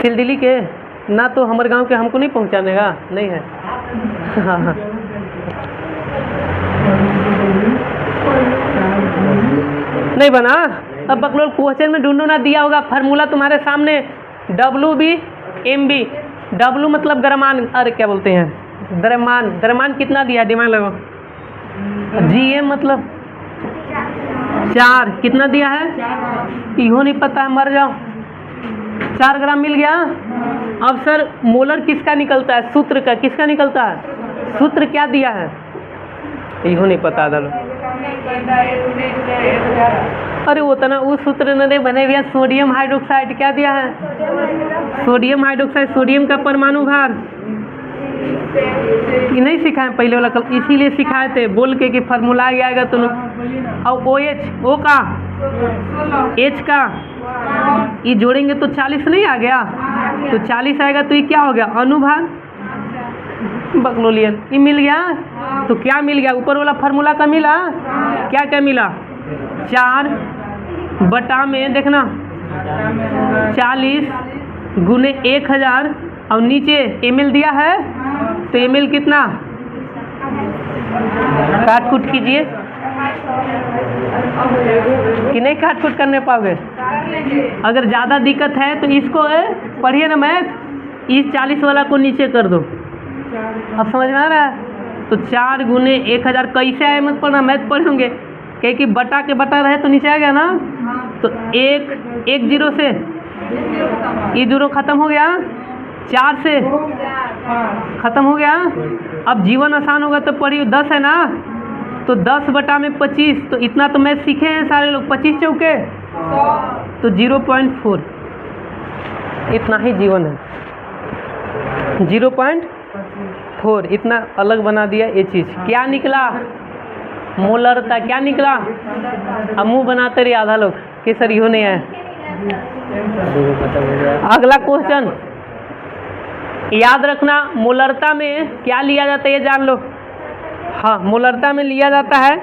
सिलदिली के ना तो हमारे गांव के हमको नहीं पहुंचाने का नहीं है। हाँ। नहीं बना। अब बकलोल क्वेश्चन में ढूंढो ना, दिया होगा फार्मूला तुम्हारे सामने। WB MB। W मतलब द्रव्यमान, अरे क्या बोलते हैं? द्रव्यमान कितना दिया? दिमाग लगाओ। GM मतलब 4। कितना दिया है? इहो नहीं पता है, मर जाओ। 4 ग्राम मिल गया। अब सर मोलर किसका निकलता है? सूत्र का। किसका निकलता है? सूत्र क्या दिया है? इहो नहीं पता। अरे उतना उस सूत्र ने बने भैया सोडियम हाइड्रोक्साइड क्या दिया है? सोडियम हाइड्रोक्साइड, सोडियम का परमाणु भार ये नहीं सिखाए पहले वाला कल, इसीलिए सिखाए थे बोल के कि फार्मूला आएगा तो। और ओ एच, ओ का एच का ये जोड़ेंगे तो 40 नहीं आ गया? तो 40 आएगा तो ये क्या हो गया? अनुभार बकलोलियन ये मिल गया। तो क्या मिल गया? ऊपर वाला फार्मूला का मिला। क्या क्या मिला? 4 बटा में देखना 40 गुने 1000 और नीचे एमएल दिया है तो एमएल कितना? काट कूट कीजिए कि नहीं काट कूट करने पाओगे? अगर ज़्यादा दिक्कत है तो इसको पढ़िए ना मैथ, इस 40 वाला को नीचे कर दो। अब समझ में आ रहा है? तो 4 गुने 1000 कैसे आए मत पढ़ना, मैथ पढ़ेंगे क्योंकि बटा के बटा रहे तो नीचे आ गया ना। तो 1 0 से ये 0 खत्म हो गया, 4 से खत्म हो गया। अब जीवन आसान होगा तो पढ़िए 10 है ना, तो 10 बटा में 25, तो इतना तो मैथ सीखे हैं सारे लोग। 25 चौके तो 0.4, इतना ही जीवन है। 0.4 इतना अलग बना दिया ये चीज़। क्या निकला? मोलरता। क्या निकला? अब मुँह बनाते रहे आधा लोग कि सर यो नहीं आया। अगला क्वेश्चन याद रखना, मोलरता में क्या लिया जाता है ये जान लो। हाँ, मोलरता में लिया जाता है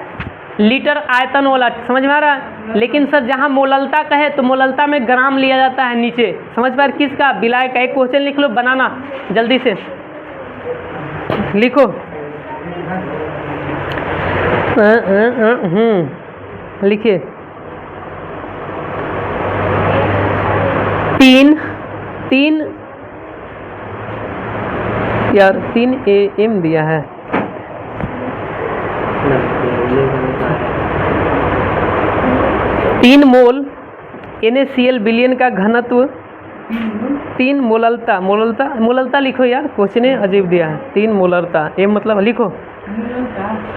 लीटर आयतन वाला, समझ में आ रहा है? लेकिन सर जहाँ मोललता कहे तो मोललता में ग्राम लिया जाता है नीचे, समझ पा रहे? किसका? विलाय का। एक क्वेश्चन लिख लो, बनाना जल्दी से लिखो। लिखिए 3 यार 3 एम दिया है। 3 मोल NaCl बिलियन का घनत्व, 3 मोललता लिखो यार, क्वेश्चन अजीब दिया है। 3 मोलरता एम मतलब लिखो।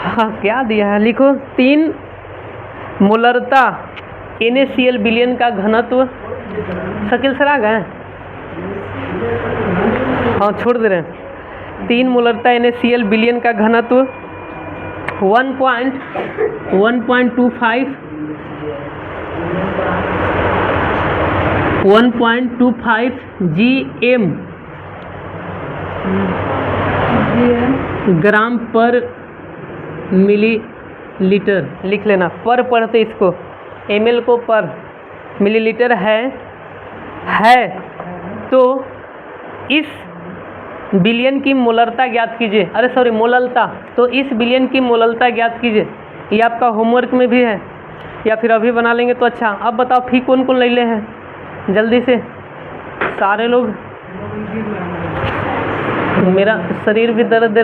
हाँ क्या दिया है लिखो। 3 मोलरता NaCl बिलियन का घनत्व। शकील सर आ गए? हाँ छोड़ दे रहे हैं। 3 मोलरता NaCl बिलियन का घनत्व 1.25 GM ग्राम पर मिलीलीटर। लिख लेना, पर पढ़ते इसको, ml को पर मिलीलीटर है। तो इस बिलियन की मोलरता ज्ञात कीजिए। अरे सॉरी मोललता। तो इस बिलियन की मोललता ज्ञात कीजिए। ये आपका होमवर्क में भी है या फिर अभी बना लेंगे तो अच्छा। अब बताओ फी कौन कौन ले हैं जल्दी से सारे लोग। मेरा शरीर भी दर्द दे